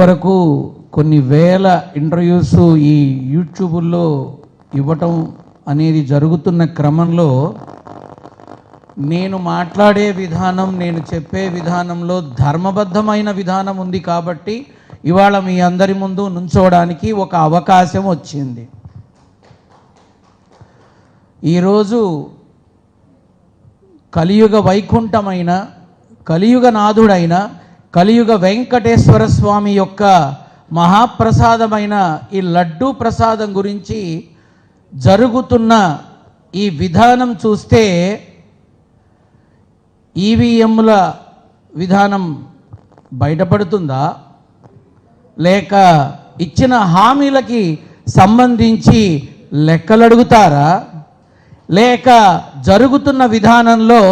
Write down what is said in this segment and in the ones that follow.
వరకు కొన్ని వేల ఇంటర్వ్యూస్ ఈ యూట్యూబ్లో ఇవ్వటం అనేది జరుగుతున్న క్రమంలో నేను మాట్లాడే విధానం, నేను చెప్పే విధానంలో ధర్మబద్ధమైన విధానం ఉంది కాబట్టి ఇవాళ మీ అందరి ముందు నుంచోవడానికి ఒక అవకాశం వచ్చింది. ఈరోజు కలియుగ వైకుంఠమైన, కలియుగ నాథుడైన, కలియుగ వెంకటేశ్వర స్వామి యొక్క మహాప్రసాదమైన ఈ లడ్డూ ప్రసాదం గురించి జరుగుతున్న ఈ విధానం చూస్తే ఈవీఎంల విధానం బయటపడుతుందా, లేక ఇచ్చిన హామీలకి సంబంధించి లెక్కలు అడుగుతారా, లేక జరుగుతున్న విధానంలో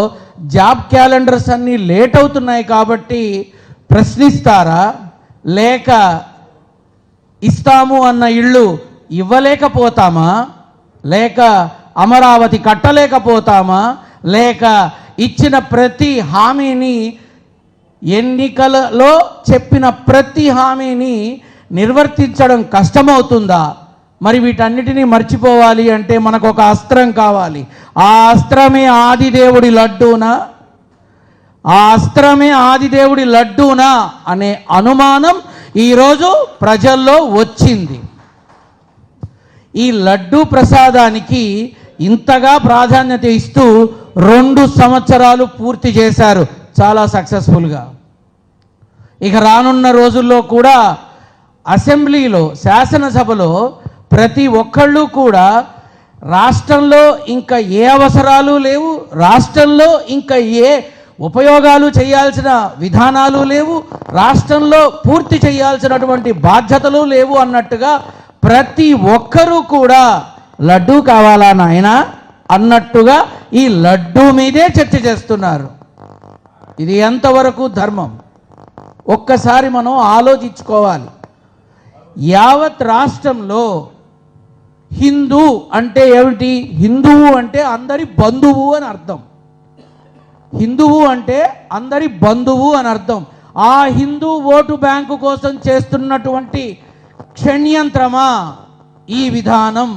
జాబ్ క్యాలెండర్స్ అన్నీ లేట్ అవుతున్నాయి కాబట్టి ప్రశ్నిస్తారా, లేక ఇస్తాము అన్న ఇళ్ళు ఇవ్వలేకపోతామా, లేక అమరావతి కట్టలేకపోతామా, లేక ఇచ్చిన ప్రతి హామీని, ఎన్నికలలో చెప్పిన ప్రతి హామీని నిర్వర్తించడం కష్టమవుతుందా? మరి వీటన్నిటినీ మర్చిపోవాలి అంటే మనకు ఒక అస్త్రం కావాలి. ఆ అస్త్రమే ఆదిదేవుడి లడ్డూనా, ఆ అస్త్రమే ఆదిదేవుడి లడ్డూనా అనే అనుమానం ఈరోజు ప్రజల్లో వచ్చింది. ఈ లడ్డూ ప్రసాదానికి ఇంతగా ప్రాధాన్యత ఇస్తూ 2 సంవత్సరాలు పూర్తి చేశారు చాలా సక్సెస్ఫుల్గా. ఇక రానున్న రోజుల్లో కూడా అసెంబ్లీలో, శాసనసభలో ప్రతి ఒక్కళ్ళు కూడా రాష్ట్రంలో ఇంకా ఏ అవసరాలు లేవు, రాష్ట్రంలో ఇంకా ఏ ఉపయోగాలు చేయాల్సిన విధానాలు లేవు, రాష్ట్రంలో పూర్తి చేయాల్సినటువంటి బాధ్యతలు లేవు అన్నట్టుగా ప్రతి ఒక్కరూ కూడా లడ్డూ కావాలా నాయనా అన్నట్టుగా ఈ లడ్డూ మీదే చర్చ చేస్తున్నారు. ఇది ఎంతవరకు ధర్మం? ఒక్కసారి మనం ఆలోచించుకోవాలి. యావత్ రాష్ట్రంలో హిందూ అంటే ఏమిటి? హిందువు అంటే అందరి బంధువు అని అర్థం. హిందువు అంటే అందరి బంధువు అని అర్థం. ఆ హిందూ ఓటు బ్యాంకు కోసం చేస్తున్నటువంటి క్షణ్యంత్రమా ఈ విధానం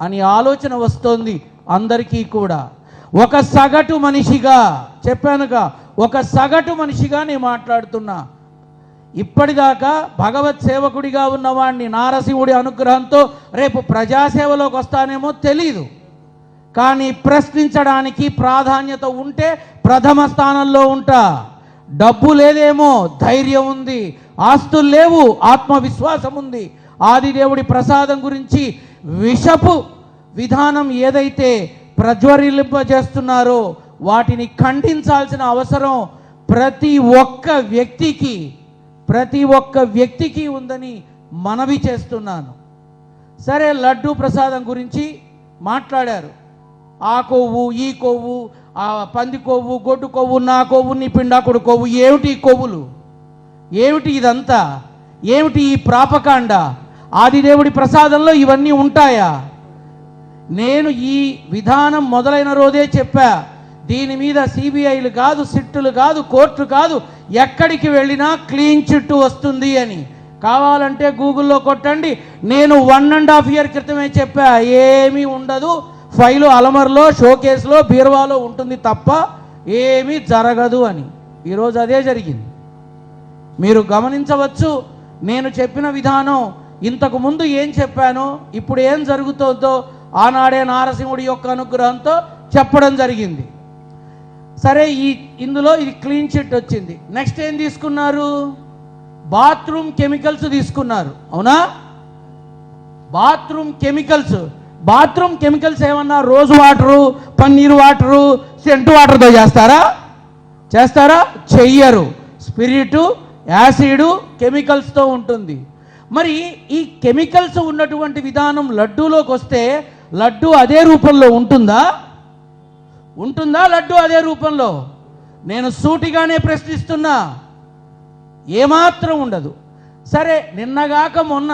అని ఆలోచన వస్తోంది అందరికీ కూడా. ఒక సగటు మనిషిగా చెప్పానుగా, ఒక సగటు మనిషిగా నేను మాట్లాడుతున్నా. ఇప్పటిదాకా భగవత్ సేవకుడిగా ఉన్నవాడిని నారసింహుడి అనుగ్రహంతో రేపు ప్రజాసేవలోకి వస్తానేమో తెలీదు, కానీ ప్రశ్నించడానికి ప్రాధాన్యత ఉంటే ప్రథమ స్థానంలో ఉంటా. డబ్బు లేదేమో, ధైర్యం ఉంది. ఆస్తులు లేవు, ఆత్మవిశ్వాసం ఉంది. ఆదిదేవుడి ప్రసాదం గురించి విషపు విధానం ఏదైతే ప్రజ్వరిల్లింపజేస్తున్నారో వాటిని ఖండించాల్సిన అవసరం ప్రతి ఒక్క వ్యక్తికి ఉందని మనవి చేస్తున్నాను. సరే, లడ్డూ ప్రసాదం గురించి మాట్లాడారు. ఆ కొవ్వు, ఈ కొవ్వు, ఆ పంది కొవ్వు, గొడ్డు కొవ్వు, నా కొవ్వు, నీ పిండాకుడు కొవ్వు. ఏమిటి కొవ్వులు? ఏమిటి ఇదంతా? ఏమిటి ఈ ప్రాపకాండ? ఆదిదేవుడి ప్రసాదంలో ఇవన్నీ ఉంటాయా? నేను ఈ విధానం మొదలైన రోజే చెప్పా, దీని మీద సిబిఐలు కాదు, సిట్టులు కాదు, కోర్టు కాదు, ఎక్కడికి వెళ్ళినా క్లీన్ చిట్టు వస్తుంది అని. కావాలంటే గూగుల్లో కొట్టండి. నేను 1.5 year క్రితమే చెప్పా, ఏమీ ఉండదు, ఫైలు అలమర్లో, షోకేస్లో, బీరువాలో ఉంటుంది తప్ప ఏమీ జరగదు అని. ఈరోజు అదే జరిగింది. మీరు గమనించవచ్చు, నేను చెప్పిన విధానం ఇంతకు ముందు ఏం చెప్పానో, ఇప్పుడు ఏం జరుగుతుందో ఆనాడే నారసింహుడి యొక్క అనుగ్రహంతో చెప్పడం జరిగింది. సరే, ఇందులో ఇది క్లీన్ చిట్ వచ్చింది. నెక్స్ట్ ఏం తీసుకున్నారు? బాత్రూమ్ కెమికల్స్ తీసుకున్నారు. అవునా? బాత్రూమ్ కెమికల్స్ ఏమన్నా రోజు వాటరు, పన్నీరు వాటరు, సెంటు వాటర్తో చేస్తారా? చెయ్యరు. స్పిరిటు, యాసిడ్, కెమికల్స్తో ఉంటుంది. మరి ఈ కెమికల్స్ ఉన్నటువంటి విధానం లడ్డూలోకి వస్తే లడ్డూ అదే రూపంలో ఉంటుందా? లడ్డూ అదే రూపంలో? నేను సూటిగానే ప్రశ్నిస్తున్నా. ఏమాత్రం ఉండదు. సరే, నిన్నగాక మొన్న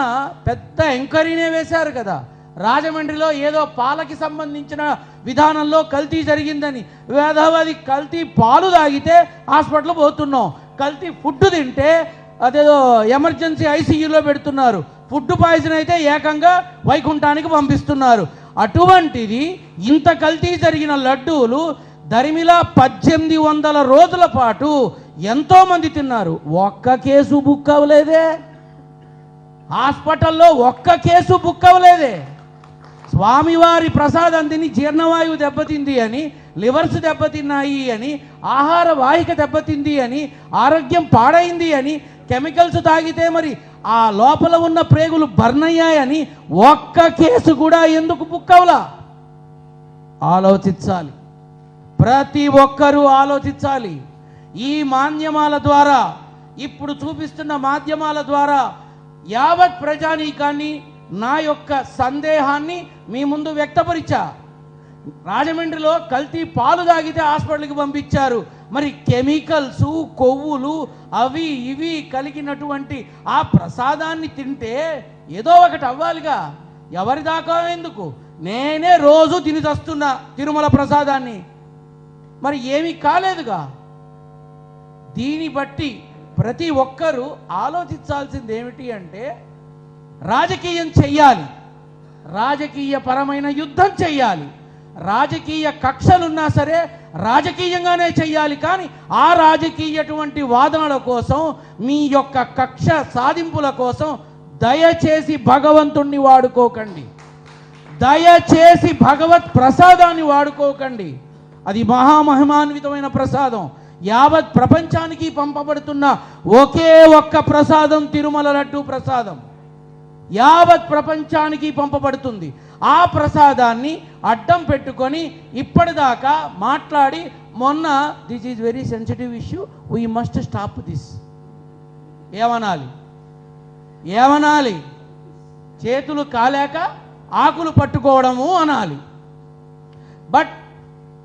పెద్ద ఎంక్వైరీనే వేశారు కదా, రాజమండ్రిలో ఏదో పాలకి సంబంధించిన విధానంలో కల్తీ జరిగిందని. వేదవది కల్తీ పాలు తాగితే హాస్పిటల్ పోతున్నాం, కల్తీ ఫుడ్ తింటే అదేదో ఎమర్జెన్సీ ఐసీయూలో పెడుతున్నారు, ఫుడ్ పాయిజన్ అయితే ఏకంగా వైకుంఠానికి పంపిస్తున్నారు. అటువంటిది ఇంత కల్తీ జరిగిన లడ్డూలు దరిమిలా 1800 రోజుల పాటు ఎంతోమంది తిన్నారు. ఒక్క కేసు బుక్ అవ్వలేదే, హాస్పిటల్లో ఒక్క కేసు బుక్ అవ్వలేదే. స్వామివారి ప్రసాదం తిని జీర్ణవాయువు దెబ్బతింది అని, లివర్స్ దెబ్బతిన్నాయి అని, ఆహార వాహిక దెబ్బతింది అని, ఆరోగ్యం పాడైంది అని, కెమికల్స్ తాగితే మరి ఆ లోపల ఉన్న ప్రేగులు బర్న్ అయ్యాయని ఒక్క కేసు కూడా ఎందుకు బుక్ అవ్వలా? ఆలోచించాలి, ప్రతి ఒక్కరూ ఆలోచించాలి. ఈ మాధ్యమాల ద్వారా, ఇప్పుడు చూపిస్తున్న మాధ్యమాల ద్వారా యావత్ ప్రజానీకాన్ని నా యొక్క సందేహాన్ని మీ ముందు వ్యక్తపరిచా. రాజమండ్రిలో కల్తీ పాలు తాగితే హాస్పిటల్కి పంపించారు. మరి కెమికల్స్, కొవ్వులు అవి ఇవి కలిగినటువంటి ఆ ప్రసాదాన్ని తింటే ఏదో ఒకటి అవ్వాలిగా. ఎవరి దాకా ఎందుకు? నేనే రోజు తిని చస్తున్నా తిరుమల ప్రసాదాన్ని, మరి ఏమీ కాలేదుగా. దీన్ని బట్టి ప్రతి ఒక్కరూ ఆలోచించాల్సింది ఏమిటి అంటే, రాజకీయం చెయ్యాలి, రాజకీయ పరమైన యుద్ధం చెయ్యాలి. రాజకీయ కక్షలున్నా సరే రాజకీయంగానే చెయ్యాలి. కానీ ఆ రాజకీయటువంటి వాదనల కోసం, మీ యొక్క కక్ష సాధింపుల కోసం దయచేసి భగవంతుణ్ణి వాడుకోకండి, దయచేసి భగవత్ ప్రసాదాన్ని వాడుకోకండి. అది మహామహిమాన్వితమైన ప్రసాదం. యావత్ ప్రపంచానికి పంపబడుతున్న ఒకే ఒక్క ప్రసాదం తిరుమల లడ్డూ ప్రసాదం. యావత్ ప్రపంచానికి పంపబడుతుంది. ఆ ప్రసాదాన్ని అడ్డం పెట్టుకొని ఇప్పటిదాకా మాట్లాడి, మొన్న this is very sensitive issue, we must stop this ఏమనాలి? ఏమనాలి? చేతులు కాలేక ఆకులు పట్టుకోవడము అనాలి. బట్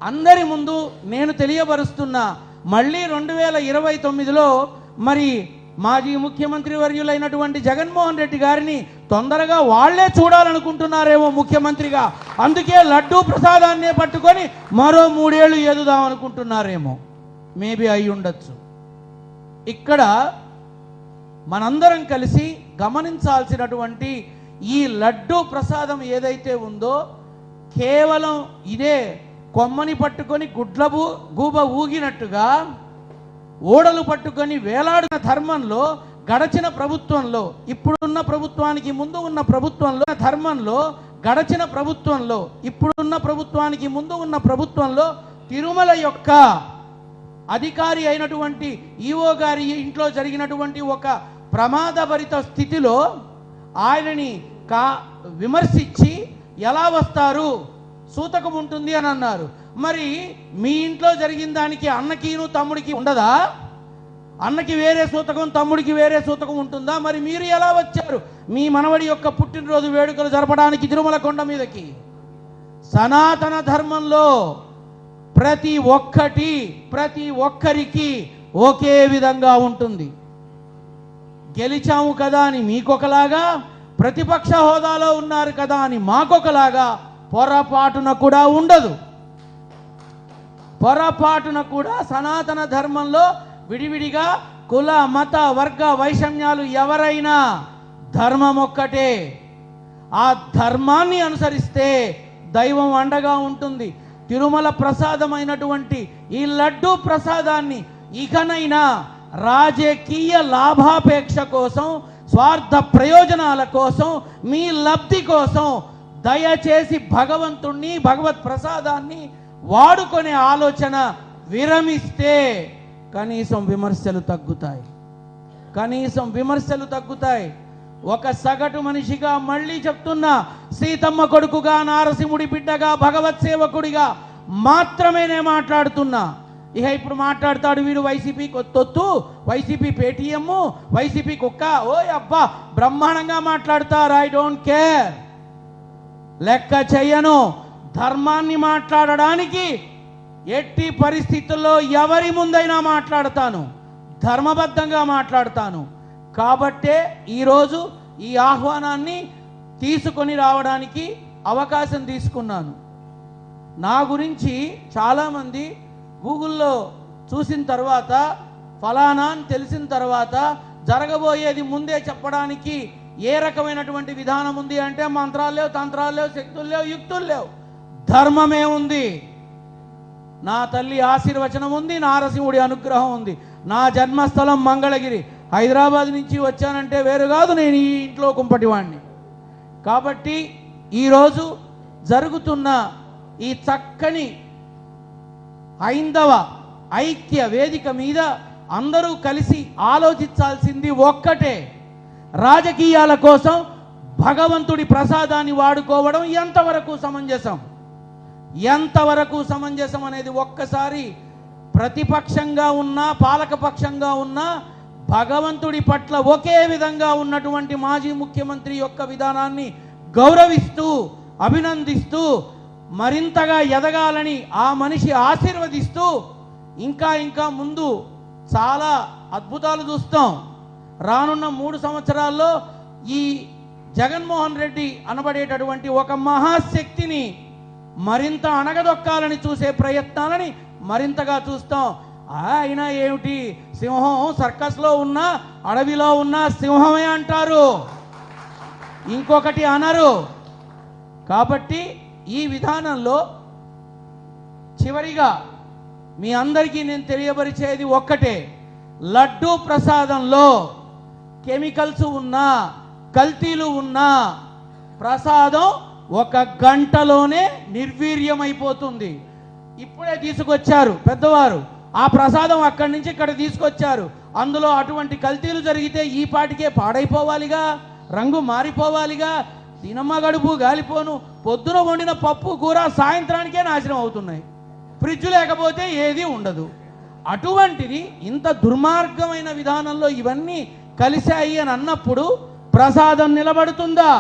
అందరి ముందు నేను తెలియపరుస్తున్నా, మళ్ళీ 2029లో మరి మాజీ ముఖ్యమంత్రి వర్యులైనటువంటి జగన్మోహన్ రెడ్డి గారిని తొందరగా వాళ్లే చూడాలనుకుంటున్నారేమో ముఖ్యమంత్రిగా. అందుకే లడ్డూ ప్రసాదాన్నే పట్టుకొని మరో 3 ఏళ్ళు ఎదుదాం అనుకుంటున్నారేమో. మేబీ అయి ఉండొచ్చు. ఇక్కడ మనందరం కలిసి గమనించాల్సినటువంటి ఈ లడ్డూ ప్రసాదం ఏదైతే ఉందో, కేవలం ఇదే కొమ్మని పట్టుకొని గూబ ఊగినట్టుగా ఓడలు పట్టుకొని వేలాడిన ధర్మంలో, గడచిన ప్రభుత్వంలో, ఇప్పుడున్న ప్రభుత్వానికి ముందు ఉన్న ప్రభుత్వంలో ధర్మంలో, గడచిన ప్రభుత్వంలో, ఇప్పుడున్న ప్రభుత్వానికి ముందు ఉన్న ప్రభుత్వంలో తిరుమల యొక్క అధికారి అయినటువంటి ఈఓ గారి ఇంట్లో జరిగినటువంటి ఒక ప్రమాదభరిత స్థితిలో ఆయనని విమర్శించి ఎలా వస్తారు, సూతకం ఉంటుంది అని అన్నారు. మరి మీ ఇంట్లో జరిగిన దానికి అన్నకిను తమ్ముడికి ఉండదా? అన్నకి వేరే సూతకం, తమ్ముడికి వేరే సూతకం ఉంటుందా? మరి మీరు ఎలా వచ్చారు మీ మనవడి యొక్క పుట్టినరోజు వేడుకలు జరపడానికి తిరుమల కొండ మీదకి? సనాతన ధర్మంలో ప్రతి ఒక్కరికి ఒకే విధంగా ఉంటుంది. గెలిచాము కదా అని మీకొకలాగా, ప్రతిపక్ష హోదాలో ఉన్నారు కదా అని మాకొకలాగా పొరపాటున కూడా ఉండదు. పొరపాటున కూడా సనాతన ధర్మంలో విడివిడిగా కుల మత వర్గ వైషమ్యాలు ఎవరైనా ధర్మం ఒక్కటే. ఆ ధర్మాన్ని అనుసరిస్తే దైవం అండగా ఉంటుంది. తిరుమల ప్రసాదమైనటువంటి ఈ లడ్డూ ప్రసాదాన్ని ఇకనైనా రాజకీయ లాభాపేక్ష కోసం, స్వార్థ ప్రయోజనాల కోసం, మీ లబ్ధి కోసం దయచేసి భగవంతుణ్ణి, భగవత్ ప్రసాదాన్ని వాడుకునే ఆలోచన విరమిస్తే కనీసం విమర్శలు తగ్గుతాయి, కనీసం విమర్శలు తగ్గుతాయి. ఒక సగటు మనిషిగా మళ్ళీ చెప్తున్నా, సీతమ్మ కొడుకుగా, నారసింహుడి బిడ్డగా, భగవత్ సేవకుడిగా మాత్రమే నేను మాట్లాడుతున్నా. ఇక ఇప్పుడు మాట్లాడతాడు వీడు వైసీపీ కొత్తొత్తు, వైసీపీ పేటీఎం, వైసీపీ కుక్క, ఓ అబ్బా బ్రహ్మాండంగా మాట్లాడతారు. ఐ డోంట్ కేర్, లెక్క చెయ్యను. ధర్మాన్ని మాట్లాడడానికి ఎట్టి పరిస్థితుల్లో ఎవరి ముందైనా మాట్లాడతాను, ధర్మబద్ధంగా మాట్లాడతాను. కాబట్టే ఈరోజు ఈ ఆహ్వానాన్ని తీసుకొని రావడానికి అవకాశం తీసుకున్నాను. నా గురించి చాలామంది గూగుల్లో చూసిన తర్వాత, ఫలానా అని తెలిసిన తర్వాత జరగబోయేది ముందే చెప్పడానికి ఏ రకమైనటువంటి విధానం ఉంది అంటే మంత్రాలు లేవు, తంత్రాలు లేవు, శక్తులు లేవు, యుక్తులు లేవు, ధర్మమే ఉంది. నా తల్లి ఆశీర్వచనం ఉంది, నారసింహుడి అనుగ్రహం ఉంది. నా జన్మస్థలం మంగళగిరి. హైదరాబాద్ నుంచి వచ్చానంటే వేరు కాదు, నేను ఈ ఇంట్లో కుంపటివాణ్ణి. కాబట్టి ఈరోజు జరుగుతున్న ఈ చక్కని హైందవ ఐక్య వేదిక మీద అందరూ కలిసి ఆలోచించాల్సింది ఒక్కటే, రాజకీయాల కోసం భగవంతుడి ప్రసాదాన్ని వాడుకోవడం ఎంతవరకు సమంజసం, ఎంతవరకు సమంజసం అనేది ఒక్కసారి ప్రతిపక్షంగా ఉన్నా పాలకపక్షంగా ఉన్నా భగవంతుడి పట్ల ఒకే విధంగా ఉన్నటువంటి మాజీ ముఖ్యమంత్రి యొక్క విధానాన్ని గౌరవిస్తూ అభినందిస్తూ మరింతగా ఎదగాలని ఆ మనిషి ఆశీర్వదిస్తూ ఇంకా ఇంకా ముందు చాలా అద్భుతాలు చూస్తాం. రానున్న 3 సంవత్సరాల్లో ఈ జగన్మోహన్ రెడ్డి అనబడేటటువంటి ఒక మహాశక్తిని మరింత అణగదొక్కాలని చూసే ప్రయత్నాలని మరింతగా చూస్తాం. అయినా ఏమిటి, సింహం సర్కస్లో ఉన్న అడవిలో ఉన్న సింహమే అంటారు, ఇంకొకటి అనరు. కాబట్టి ఈ విధానంలో చివరిగా మీ అందరికీ నేను తెలియపరిచేది ఒక్కటే, లడ్డూ ప్రసాదంలో కెమికల్స్ ఉన్నా కల్తీలు ఉన్నా ప్రసాదం 1 గంటలోనే నిర్వీర్యమైపోతుంది. ఇప్పుడే తీసుకొచ్చారు పెద్దవారు, ఆ ప్రసాదం అక్కడి నుంచి ఇక్కడ తీసుకొచ్చారు. అందులో అటువంటి కల్తీలు జరిగితే ఈ పాటికే పాడైపోవాలిగా, రంగు మారిపోవాలిగా, తినమ్మ గడుపు గాలిపోను. పొద్దున వండిన పప్పు కూర సాయంత్రానికే నాశనం అవుతున్నాయి, ఫ్రిడ్జ్ లేకపోతే ఏది ఉండదు. అటువంటిది ఇంత దుర్మార్గమైన విధానంలో ఇవన్నీ కలిశాయి అని అన్నప్పుడు ప్రసాదం నిలబడుతుందా?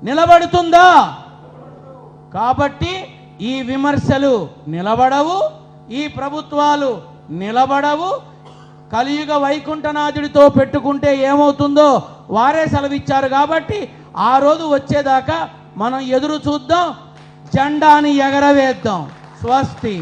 నిలబడుతుందా? కాబట్టి ఈ విమర్శలు నిలబడవు, ఈ ప్రభుత్వాలు నిలబడవు. కలియుగ వైకుంఠనాథుడితో పెట్టుకుంటే ఏమవుతుందో వారే సెలవిచ్చారు. కాబట్టి ఆ రోజు వచ్చేదాకా మనం ఎదురు చూద్దాం, జెండాని ఎగరవేద్దాం. స్వస్తి.